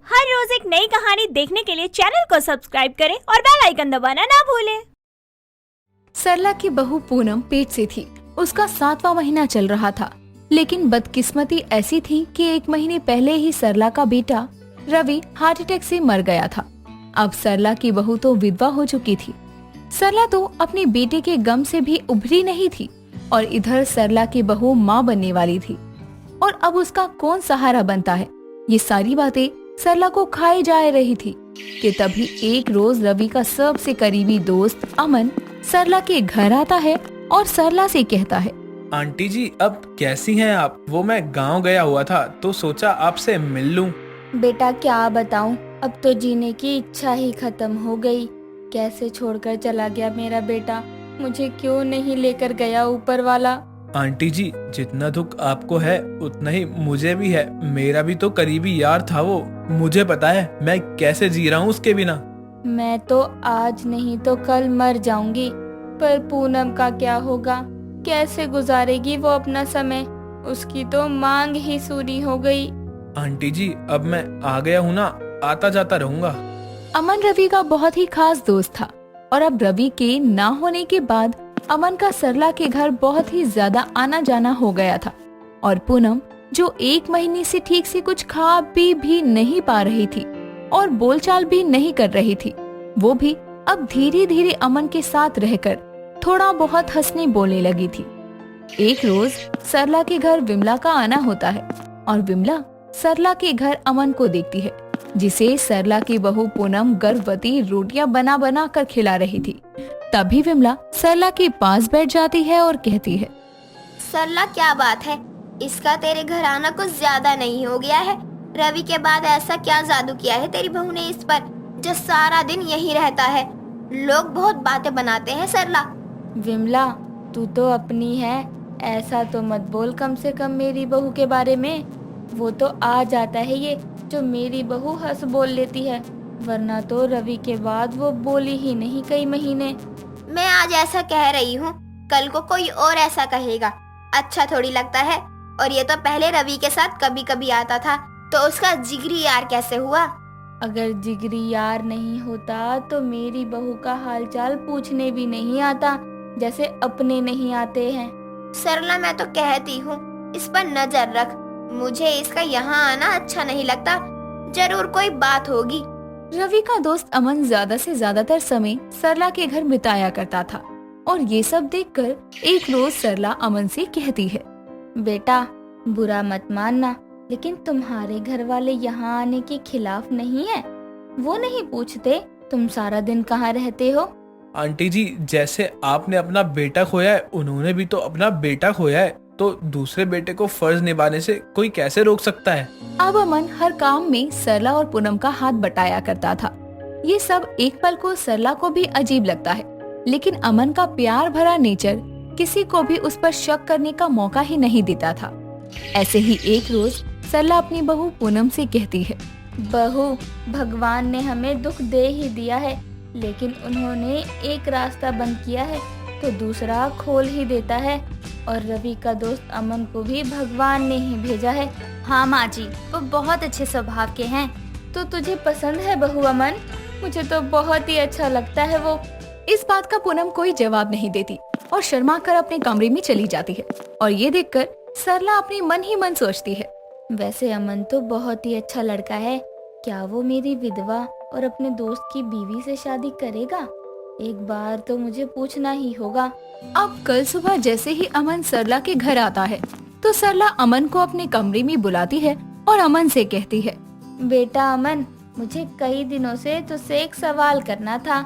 हर रोज एक नई कहानी देखने के लिए चैनल को सब्सक्राइब करें और बेल आइकन दबाना ना भूलें। सरला की बहू पूनम पेट से थी। उसका 7वां महीना चल रहा था, लेकिन बदकिस्मती ऐसी थी कि 1 महीने पहले ही सरला का बेटा रवि हार्ट अटैक से मर गया था। अब सरला की बहू तो विधवा हो चुकी थी। सरला तो अपने बेटे के गम से भी उभरी नहीं थी और इधर सरला की बहू माँ बनने वाली थी। और अब उसका कौन सहारा बनता है, ये सारी बातें सरला को खाए जा रही थी कि तभी एक रोज रवि का सबसे करीबी दोस्त अमन सरला के घर आता है और सरला से कहता है, आंटी जी अब कैसी हैं आप? वो मैं गांव गया हुआ था तो सोचा आपसे मिल लूं। बेटा क्या बताऊं, अब तो जीने की इच्छा ही खत्म हो गई। कैसे छोड़कर चला गया मेरा बेटा, मुझे क्यों नहीं लेकर गया ऊपर वाला। आंटी जी जितना दुख आपको है उतना ही मुझे भी है। मेरा भी तो करीबी यार था वो। मुझे पता है मैं कैसे जी रहा हूँ उसके बिना। मैं तो आज नहीं तो कल मर जाऊंगी, पर पूनम का क्या होगा? कैसे गुजारेगी वो अपना समय? उसकी तो मांग ही सूरी हो गई। आंटी जी अब मैं आ गया हूँ ना, आता जाता रहूंगा। अमन रवि का बहुत ही खास दोस्त था और अब रवि के ना होने के बाद अमन का सरला के घर बहुत ही ज्यादा आना जाना हो गया था। और पूनम जो 1 महीने से ठीक से कुछ खा पी भी नहीं पा रही थी और बोलचाल भी नहीं कर रही थी, वो भी अब धीरे धीरे अमन के साथ रहकर थोड़ा बहुत हंसने बोलने लगी थी। एक रोज सरला के घर विमला का आना होता है और विमला सरला के घर अमन को देखती है, जिसे सरला की बहू पूनम गर्भवती रोटियां बना बना कर खिला रही थी। तभी विमला सरला के पास बैठ जाती है और कहती है, सरला क्या बात है, इसका तेरे घर आना कुछ ज्यादा नहीं हो गया है? रवि के बाद ऐसा क्या जादू किया है तेरी बहू ने इस पर, जो सारा दिन यही रहता है? लोग बहुत बातें बनाते हैं सरला। विमला तू तो अपनी है, ऐसा तो मत बोल कम से कम मेरी बहू के बारे में। वो तो आ जाता है ये जो मेरी बहू हंस बोल लेती है, वरना तो रवि के बाद वो बोली ही नहीं कई महीने। मैं आज ऐसा कह रही हूँ, कल को कोई और ऐसा कहेगा, अच्छा थोड़ी लगता है। और ये तो पहले रवि के साथ कभी कभी आता था, तो उसका जिगरी यार कैसे हुआ? अगर जिगरी यार नहीं होता तो मेरी बहू का हालचाल पूछने भी नहीं आता, जैसे अपने नहीं आते हैं। सरला मैं तो कहती हूँ इस पर नजर रख, मुझे इसका यहाँ आना अच्छा नहीं लगता, जरूर कोई बात होगी। रवि का दोस्त अमन ज्यादा से ज्यादातर समय सरला के घर बिताया करता था और ये सब देखकर एक रोज सरला अमन से कहती है, बेटा बुरा मत मानना, लेकिन तुम्हारे घर वाले यहाँ आने के खिलाफ नहीं है। वो नहीं पूछते तुम सारा दिन कहाँ रहते हो। आंटी जी जैसे आपने अपना बेटा खोया है, उन्होंने भी तो अपना बेटा खोया है, तो दूसरे बेटे को फर्ज निभाने से कोई कैसे रोक सकता है? अब अमन हर काम में सरला और पूनम का हाथ बटाया करता था। ये सब एक पल को सरला को भी अजीब लगता है, लेकिन अमन का प्यार भरा नेचर किसी को भी उस पर शक करने का मौका ही नहीं देता था। ऐसे ही एक रोज सरला अपनी बहू पूनम से कहती है, बहू भगवान ने हमें दुख दे ही दिया है, लेकिन उन्होंने एक रास्ता बंद किया है तो दूसरा खोल ही देता है। और रवि का दोस्त अमन को भी भगवान ने ही भेजा है। हाँ माँ जी, वो बहुत अच्छे स्वभाव के हैं। तो तुझे पसंद है बहू अमन? मुझे तो बहुत ही अच्छा लगता है वो। इस बात का पूनम कोई जवाब नहीं देती और शर्मा कर अपने कमरे में चली जाती है। और ये देखकर सरला अपने मन ही मन सोचती है, वैसे अमन तो बहुत ही अच्छा लड़का है, क्या वो मेरी विधवा और अपने दोस्त की बीवी से शादी करेगा? एक बार तो मुझे पूछना ही होगा। अब कल सुबह जैसे ही अमन सरला के घर आता है तो सरला अमन को अपने कमरे में बुलाती है और अमन से कहती है, बेटा अमन, मुझे कई दिनों से तुझसे एक सवाल करना था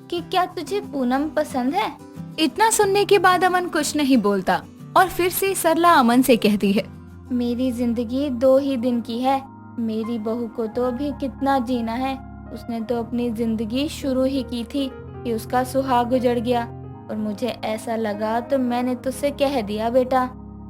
कि क्या तुझे पूनम पसंद है? इतना सुनने के बाद अमन कुछ नहीं बोलता और फिर से सरला अमन से कहती है, मेरी जिंदगी 2 ही दिन की है, मेरी बहू को तो अभी कितना जीना है। उसने तो अपनी जिंदगी शुरू ही की थी कि उसका सुहाग गुजर गया, और मुझे ऐसा लगा तो मैंने तुझसे कह दिया बेटा।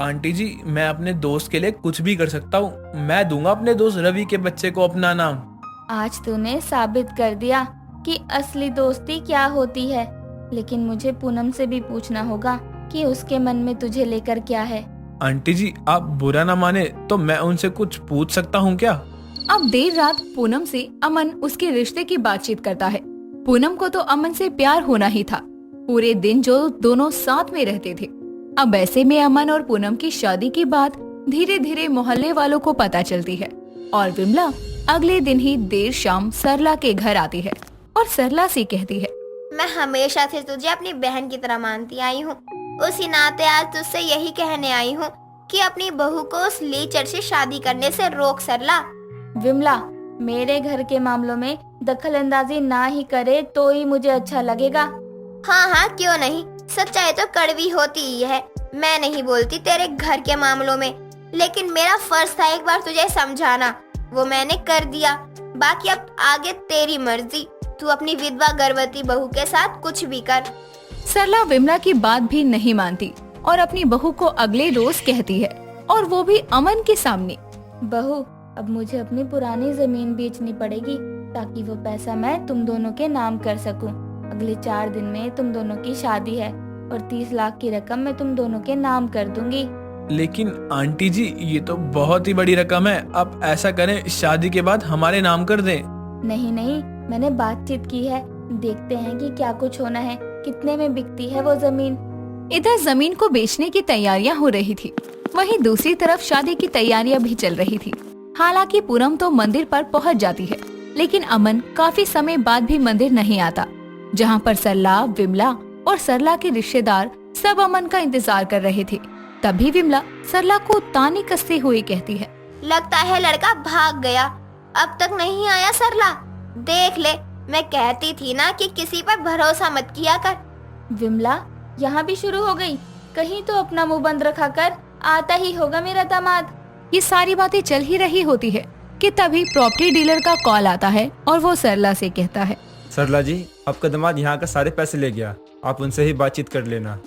आंटी जी मैं अपने दोस्त के लिए कुछ भी कर सकता हूँ, मैं दूंगा अपने दोस्त रवि के बच्चे को अपना नाम। आज तूने साबित कर दिया कि असली दोस्ती क्या होती है, लेकिन मुझे पूनम से भी पूछना होगा कि उसके मन में तुझे लेकर क्या है। आंटी जी आप बुरा ना माने तो मैं उनसे कुछ पूछ सकता हूँ क्या? अब देर रात पूनम से अमन उसके रिश्ते की बातचीत करता है। पूनम को तो अमन से प्यार होना ही था, पूरे दिन जो दोनों साथ में रहते थे। अब ऐसे में अमन और पूनम की शादी की बात धीरे धीरे मोहल्ले वालों को पता चलती है और विमला अगले दिन ही देर शाम सरला के घर आती है और सरला से कहती है, मैं हमेशा से तुझे अपनी बहन की तरह मानती आई हूँ, उसी नाते आज तुझसे यही कहने आई हूँ कि अपनी बहू को उस लीचर से शादी करने से रोक सरला। विमला, मेरे घर के मामलों में दखल अंदाजी ना ही करे तो ही मुझे अच्छा लगेगा। हाँ हाँ क्यों नहीं, सच्चाई तो कड़वी होती ही है। मैं नहीं बोलती तेरे घर के मामलों में, लेकिन मेरा फर्ज था एक बार तुझे समझाना, वो मैंने कर दिया। बाकी अब आगे तेरी मर्जी, तू अपनी विधवा गर्भवती बहू के साथ कुछ भी कर। सरला विमला की बात भी नहीं मानती और अपनी बहू को अगले रोज कहती है, और वो भी अमन के सामने। बहू, अब मुझे अपनी पुरानी जमीन बेचनी पड़ेगी ताकि वो पैसा मैं तुम दोनों के नाम कर सकूं। अगले 4 दिन में तुम दोनों की शादी है और 30 लाख की रकम मैं तुम दोनों के नाम कर दूंगी। लेकिन आंटी जी, ये तो बहुत ही बड़ी रकम है। आप ऐसा करें, शादी के बाद हमारे नाम कर दें। नहीं नहीं, मैंने बातचीत की है, देखते हैं कि क्या कुछ होना है, कितने में बिकती है वो जमीन। इधर जमीन को बेचने की तैयारियां हो रही थी, वहीं दूसरी तरफ शादी की तैयारियां भी चल रही थी। हालांकि पूनम तो मंदिर पर पहुंच जाती है, लेकिन अमन काफी समय बाद भी मंदिर नहीं आता, जहां पर सरला, विमला और सरला के रिश्तेदार सब अमन का इंतजार कर रहे थे। तभी विमला सरला को ताने कसते हुए कहती है, लगता है लड़का भाग गया, अब तक नहीं आया सरला। देख ले, मैं कहती थी ना कि किसी पर भरोसा मत किया कर। विमला, यहाँ भी शुरू हो गई, कहीं तो अपना मुंह बंद रखा कर, आता ही होगा मेरा दामाद। ये सारी बातें चल ही रही होती है कि तभी प्रॉपर्टी डीलर का कॉल आता है और वो सरला से कहता है, सरला जी, आपका दामाद यहाँ का सारे पैसे ले गया, आप उनसे ही बातचीत कर लेना।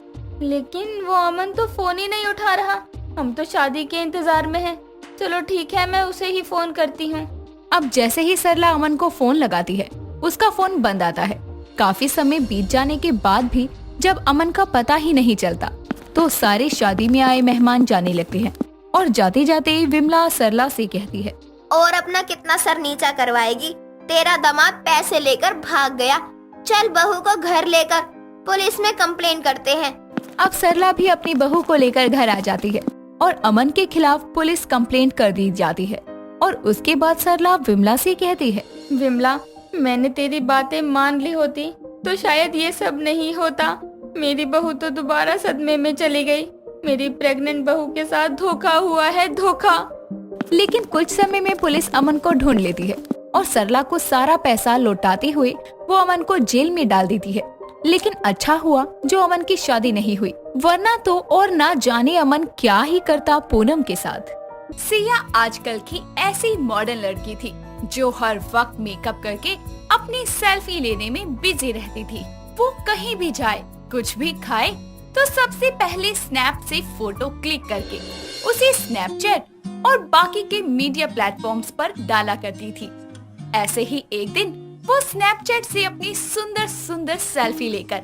लेकिन वो अमन तो फोन ही नहीं उठा रहा, हम तो शादी के इंतजार में हैं। चलो ठीक है, मैं उसे ही फोन करती हूँ। अब जैसे ही सरला अमन को फोन लगाती है, उसका फोन बंद आता है। काफी समय बीत जाने के बाद भी जब अमन का पता ही नहीं चलता, तो सारे शादी में आए मेहमान जाने लगते हैं और जाते जाते विमला सरला से कहती है, और अपना कितना सर नीचा करवाएगी, तेरा दामाद पैसे लेकर भाग गया। चल बहू को घर लेकर पुलिस में कंप्लेन करते हैं। अब सरला भी अपनी बहू को लेकर घर आ जाती है और अमन के खिलाफ पुलिस कंप्लेंट कर दी जाती है। और उसके बाद सरला विमला से कहती है, विमला, मैंने तेरी बातें मान ली होती तो शायद ये सब नहीं होता। मेरी बहू तो दोबारा सदमे में चली गई। मेरी प्रेग्नेंट बहू के साथ धोखा हुआ है, धोखा। लेकिन कुछ समय में पुलिस अमन को ढूंढ लेती है और सरला को सारा पैसा लौटाते हुए वो अमन को जेल में डाल देती है। लेकिन अच्छा हुआ जो अमन की शादी नहीं हुई, वरना तो और ना जाने अमन क्या ही करता पूनम के साथ। सिया आजकल की ऐसी मॉडर्न लड़की थी जो हर वक्त मेकअप करके अपनी सेल्फी लेने में बिजी रहती थी। वो कहीं भी जाए, कुछ भी खाए, तो सबसे पहले स्नैप से फोटो क्लिक करके उसे स्नैपचैट और बाकी के मीडिया प्लेटफॉर्म्स पर डाला करती थी। ऐसे ही एक दिन वो स्नैपचैट से अपनी सुंदर सुंदर सेल्फी लेकर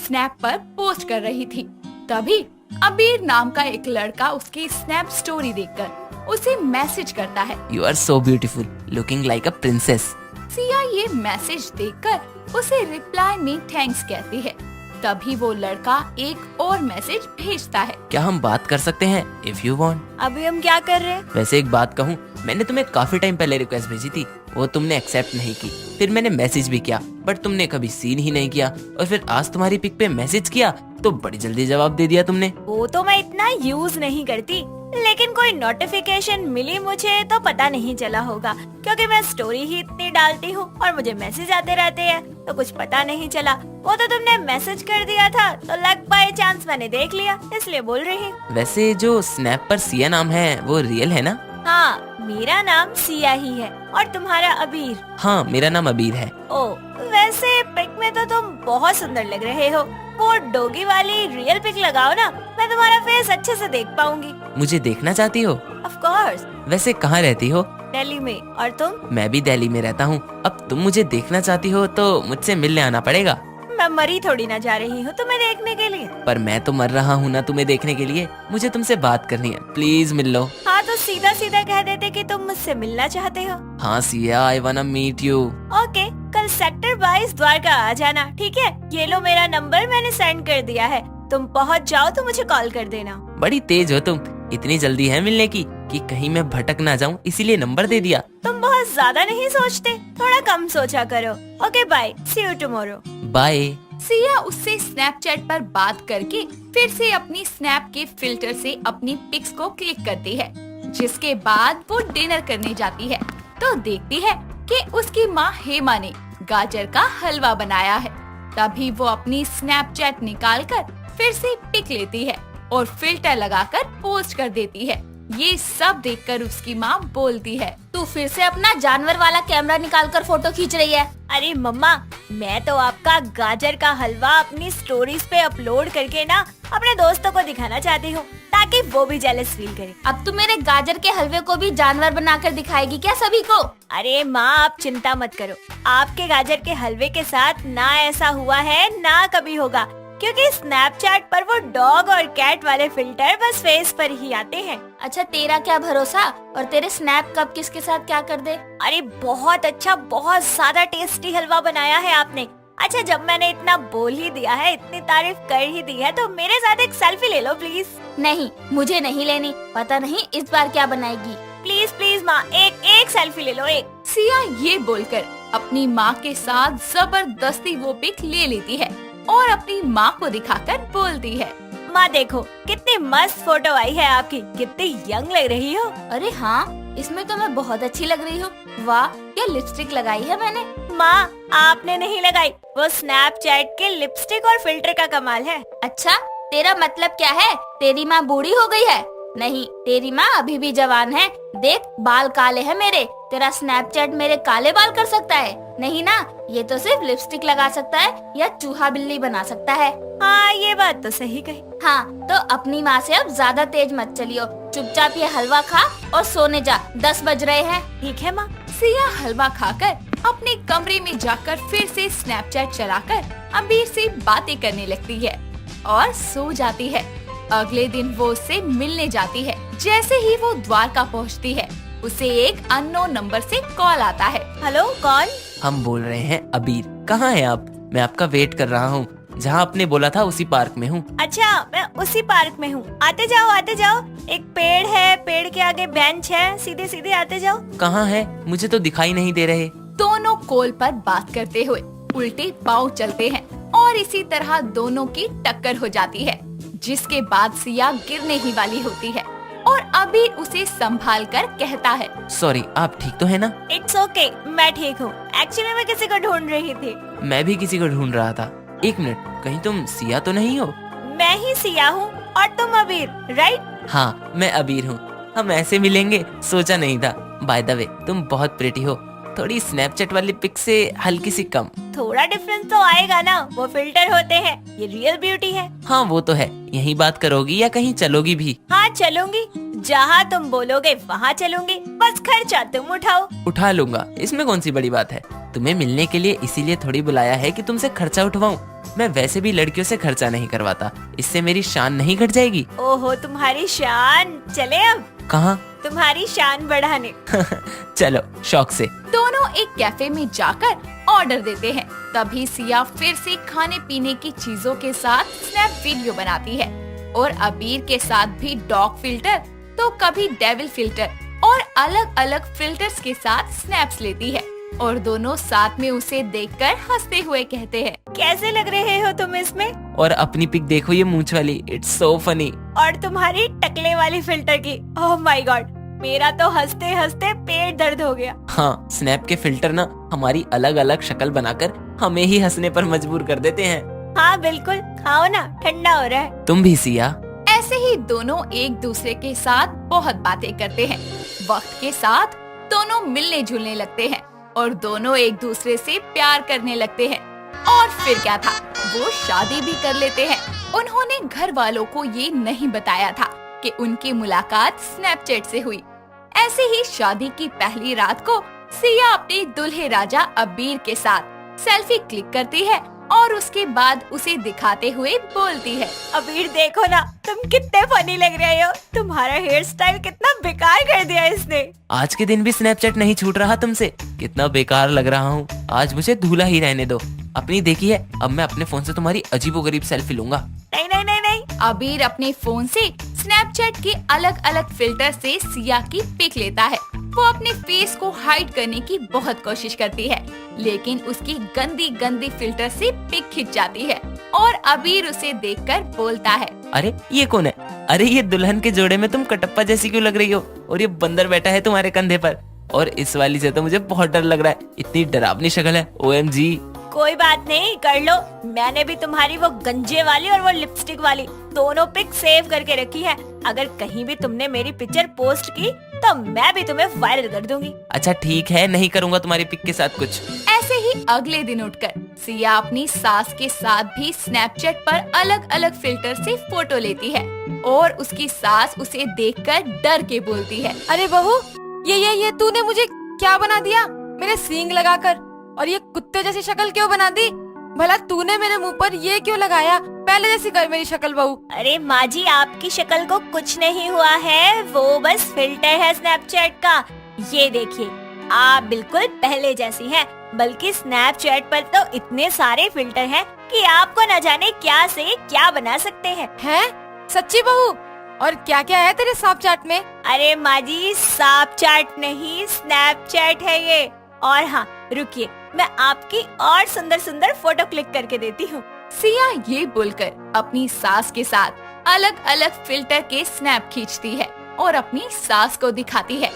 स्नैप पर पोस्ट कर रही थी। तभी अबीर नाम का एक लड़का उसकी स्नैप स्टोरी देखकर उसे मैसेज करता है, You are so beautiful, looking like a princess. Siya ये मैसेज देखकर उसे रिप्लाई में थैंक्स कहती है। तभी वो लड़का एक और मैसेज भेजता है, क्या हम बात कर सकते हैं? If you want. अभी हम क्या कर रहे हैं? वैसे एक बात कहूँ, मैंने तुम्हें काफी टाइम पहले रिक्वेस्ट भेजी थी, वो तुमने एक्सेप्ट नहीं की। फिर मैंने मैसेज भी किया, बट तुमने कभी सीन ही नहीं किया। और फिर आज तुम्हारी पिक पे मैसेज किया तो बड़ी जल्दी जवाब दे दिया तुमने। वो तो मैं इतना यूज नहीं करती, लेकिन कोई नोटिफिकेशन मिली मुझे तो पता नहीं चला होगा, क्योंकि मैं स्टोरी ही इतनी डालती हूँ और मुझे मैसेज आते रहते हैं, तो कुछ पता नहीं चला। वो तो तुमने मैसेज कर दिया था तो लक बाय चांस मैंने देख लिया, इसलिए बोल रही हूँ। वैसे जो स्नैप पर सिया नाम है वो रियल है ना? हाँ, मेरा नाम सिया ही है। और तुम्हारा अबीर? हाँ, मेरा नाम अबीर है। ओ, वैसे पिक में तो तुम बहुत सुंदर लग रहे हो। वो डोगी वाली रियल पिक लगाओ ना, मैं तुम्हारा फेस अच्छे से देख पाऊंगी। मुझे देखना चाहती हो? Of course. वैसे कहाँ रहती हो? दिल्ली में। और तुम? मैं भी दिल्ली में रहता हूँ। अब तुम मुझे देखना चाहती हो तो मुझसे मिलने आना पड़ेगा। मैं मरी थोड़ी ना जा रही हूँ तुम्हें देखने के लिए। पर मैं तो मर रहा हूँ ना तुम्हें देखने के लिए। मुझे तुमसे बात करनी है, प्लीज मिल लो। हाँ तो सीधा सीधा कह देते कि तुम मुझसे मिलना चाहते हो। हाँ सिया, आई वाना मीट यू। ओके, कल सेक्टर 22 द्वारका आ जाना, ठीक है? ये लो मेरा नंबर, मैंने सेंड कर दिया है। तुम पहुंच जाओ तो मुझे कॉल कर देना। बड़ी तेज हो तुम, इतनी जल्दी है मिलने की कि कहीं मैं भटक ना जाऊं, इसीलिए नंबर दे दिया। तुम बहुत ज्यादा नहीं सोचते, थोड़ा कम सोचा करो। Okay bye, see you tomorrow. Bye. Siya उससे स्नैपचैट पर बात करके फिर से अपनी स्नैप के फिल्टर से अपनी पिक्स को क्लिक करती है, जिसके बाद वो डिनर करने जाती है तो देखती है कि उसकी माँ हेमा ने गाजर का हलवा बनाया है। तभी वो अपनी स्नैपचैट निकालकर फिर से पिक लेती है और फिल्टर लगाकर पोस्ट कर देती है। ये सब देखकर उसकी माँ बोलती है, तू फिर से अपना जानवर वाला कैमरा निकालकर फोटो खींच रही है। अरे मम्मा, मैं तो आपका गाजर का हलवा अपनी स्टोरीज पे अपलोड करके ना अपने दोस्तों को दिखाना चाहती हूँ, ताकि वो भी जेलस फील करे। अब तू मेरे गाजर के हलवे को भी जानवर बनाकर दिखाएगी क्या सभी को? अरे माँ, आप चिंता मत करो, आपके गाजर के हलवे के साथ ना ऐसा हुआ है ना कभी होगा, क्योंकि स्नैपचैट पर वो डॉग और कैट वाले फिल्टर बस फेस पर ही आते हैं। अच्छा, तेरा क्या भरोसा? और तेरे स्नैप कब किसके साथ क्या कर दे? अरे बहुत अच्छा, बहुत ज्यादा टेस्टी हलवा बनाया है आपने। अच्छा, जब मैंने इतना बोल ही दिया है, इतनी तारीफ कर ही दी है, तो मेरे साथ एक सेल्फी ले लो प्लीज। नहीं, मुझे नहीं लेनी। पता नहीं इस बार क्या बनाएगी। प्लीज प्लीज माँ, एक सेल्फी ले लो, एक। सिया ये बोलकर अपनी माँ के साथ जबरदस्ती वो पिक ले लेती है और अपनी माँ को दिखाकर बोलती है, माँ देखो कितनी मस्त फोटो आई है आपकी, कितनी यंग लग रही हो। अरे हाँ, इसमें तो मैं बहुत अच्छी लग रही हूँ। वाह, क्या लिपस्टिक लगाई है मैंने। माँ, आपने नहीं लगाई, वो स्नैपचैट के लिपस्टिक और फिल्टर का कमाल है। अच्छा, तेरा मतलब क्या है? तेरी माँ बूढ़ी हो गई है? नहीं, तेरी माँ अभी भी जवान है। देख, बाल काले हैं मेरे। तेरा स्नैपचैट मेरे काले बाल कर सकता है? नहीं ना, ये तो सिर्फ लिपस्टिक लगा सकता है या चूहा बिल्ली बना सकता है। हाँ, ये बात तो सही कही। हाँ, तो अपनी माँ से अब ज्यादा तेज मत चलियो। चुपचाप ये हलवा खा और सोने जा, 10 बज रहे हैं। ठीक है माँ। सिया हलवा खाकर अपने कमरे में जाकर फिर से स्नैपचैट चलाकर अबीर से बातें करने लगती है और सो जाती है। अगले दिन वो उससे मिलने जाती है। जैसे ही वो द्वारका पहुंचती है, उसे एक अननोन नंबर से कॉल आता है। हेलो, कौन? हम बोल रहे हैं अबीर। कहाँ हैं आप? मैं आपका वेट कर रहा हूँ। जहाँ आपने बोला था उसी पार्क में हूँ। अच्छा, मैं उसी पार्क में हूँ। आते जाओ आते जाओ, एक पेड़ है, पेड़ के आगे बेंच है, सीधे सीधे आते जाओ। कहाँ है? मुझे तो दिखाई नहीं दे रहे। दोनों कॉल पर बात करते हुए उल्टे पाँव चलते हैं और इसी तरह दोनों की टक्कर हो जाती है, जिसके बाद सिया गिरने ही वाली होती है और अबीर उसे संभाल कर कहता है, सॉरी, आप ठीक तो है ना? इट्स ओके, मैं ठीक हूँ। एक्चुअली मैं किसी को ढूंढ रही थी। मैं भी किसी को ढूंढ रहा था। एक मिनट, कहीं तुम सिया तो नहीं हो? मैं ही सिया हूँ और तुम अबीर, राइट? हाँ, मैं अबीर हूँ। हम ऐसे मिलेंगे सोचा नहीं था। बाय द वे, तुम बहुत प्रिटी हो। थोड़ी स्नैपचैट वाली पिक से हल्की सी कम। थोड़ा डिफरेंस तो आएगा ना, वो फिल्टर होते हैं, ये रियल ब्यूटी है। हाँ वो तो है। यही बात करोगी या कहीं चलोगी भी? हाँ चलूंगी, जहाँ तुम बोलोगे वहाँ चलूंगी, बस खर्चा तुम उठाओ। उठा लूंगा, इसमें कौन सी बड़ी बात है। तुम्हें मिलने के लिए इसीलिए थोड़ी बुलाया है कि तुमसे खर्चा उठवाऊं। मैं वैसे भी लड़कियों से खर्चा नहीं करवाता, इससे मेरी शान नहीं घट जाएगी। ओहो, तुम्हारी शान। चले अब कहाँ? तुम्हारी शान बढ़ाने। चलो, शौक से। दोनों एक कैफे में जाकर ऑर्डर देते हैं। तभी सिया फिर से खाने पीने की चीजों के साथ स्नैप वीडियो बनाती है और अबीर के साथ भी डॉग फिल्टर तो कभी डेविल फिल्टर और अलग अलग फिल्टर्स के साथ स्नैप्स लेती है और दोनों साथ में उसे देखकर हंसते हुए कहते हैं, कैसे लग रहे हो तुम इसमें? और अपनी पिक देखो, ये मूंछ वाली, इट्स सो फनी। और तुम्हारी टकले वाली फिल्टर की, ओह माय गॉड, मेरा तो हंसते हंसते पेट दर्द हो गया। हाँ, स्नैप के फिल्टर ना हमारी अलग अलग शक्ल बनाकर हमें ही हंसने पर मजबूर कर देते हैं। हाँ बिल्कुल, खाओ ना, ठंडा हो रहा है। तुम भी सिया। ऐसे ही दोनों एक दूसरे के साथ बहुत बातें करते हैं। वक्त के साथ दोनों मिलने जुलने लगते हैं और दोनों एक दूसरे से प्यार करने लगते हैं। और फिर क्या था, वो शादी भी कर लेते हैं। उन्होंने घर वालों को ये नहीं बताया था कि उनकी मुलाकात स्नैपचैट से हुई। ऐसे ही शादी की पहली रात को सिया अपने दुल्हे राजा अबीर के साथ सेल्फी क्लिक करती है और उसके बाद उसे दिखाते हुए बोलती है। अबीर देखो ना, तुम कितने फनी लग रहे हो। तुम्हारा हेयर स्टाइल कितना बेकार कर दिया इसने। आज के दिन भी स्नैपचैट नहीं छूट रहा तुमसे। कितना बेकार लग रहा हूँ। आज मुझे धूला ही रहने दो। अपनी देखी है, अब मैं अपने फोन से तुम्हारी अजीबोगरीब सेल्फी लूंगा। नहीं नहीं नहीं नहीं। अबीर अपने फोन से स्नैपचैट के अलग अलग फिल्टर से सिया की पिक लेता है। वो अपने फेस को हाइड करने की बहुत कोशिश करती है, लेकिन उसकी गंदी गंदी फिल्टर से पिक खिंच जाती है और अबीर उसे देखकर बोलता है, अरे ये कौन है? अरे ये दुल्हन के जोड़े में तुम कटप्पा जैसी क्यों लग रही हो? और ये बंदर बैठा है तुम्हारे कंधे पर। और इस वाली से तो मुझे बहुत डर लग रहा है, इतनी डरावनी शक्ल है। OMG। कोई बात नहीं, कर लो। मैंने भी तुम्हारी वो गंजे वाली और वो लिपस्टिक वाली दोनों पिक सेव करके रखी है। अगर कहीं भी तुमने मेरी पिक्चर पोस्ट की तो मैं भी तुम्हें वायरल कर दूंगी। अच्छा ठीक है, नहीं करूँगा तुम्हारी पिक के साथ कुछ। ऐसे ही अगले दिन उठकर सिया अपनी सास के साथ भी स्नैपचैट पर अलग अलग फिल्टर से फोटो लेती है और उसकी सास उसे देखकर डर के बोलती है, अरे बहू, ये तूने मुझे क्या बना दिया? मेरे सींग लगाकर, और ये कुत्ते जैसी शक्ल क्यों बना दी? भला तूने मेरे मुंह पर ये क्यों लगाया? पहले जैसी कर मेरी शक्ल बहू। अरे माँ जी, आपकी शक्ल को कुछ नहीं हुआ है, वो बस फिल्टर है स्नैपचैट का। ये देखिए, आप बिल्कुल पहले जैसी हैं। बल्कि स्नैपचैट पर तो इतने सारे फिल्टर हैं कि आपको न जाने क्या से क्या बना सकते हैं। हैं? सच्ची बहू? और क्या क्या है तेरे स्नैपचैट में? अरे माँ जी, स्नैपचैट नहीं, स्नैपचैट है ये। और हाँ, रुकिए, मैं आपकी और सुंदर सुंदर फोटो क्लिक करके देती हूँ। सिया ये बोलकर अपनी सास के साथ अलग अलग फिल्टर के स्नैप खींचती है और अपनी सास को दिखाती है,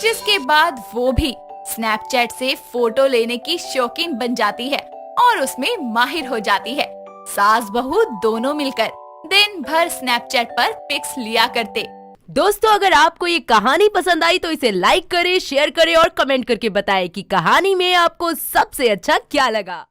जिसके बाद वो भी स्नैपचैट से फोटो लेने की शौकीन बन जाती है और उसमें माहिर हो जाती है। सास बहू दोनों मिलकर दिन भर स्नैपचैट पर पिक्स लिया करते। दोस्तों, अगर आपको ये कहानी पसंद आई तो इसे लाइक करें, शेयर करें और कमेंट करके बताएं कि कहानी में आपको सबसे अच्छा क्या लगा।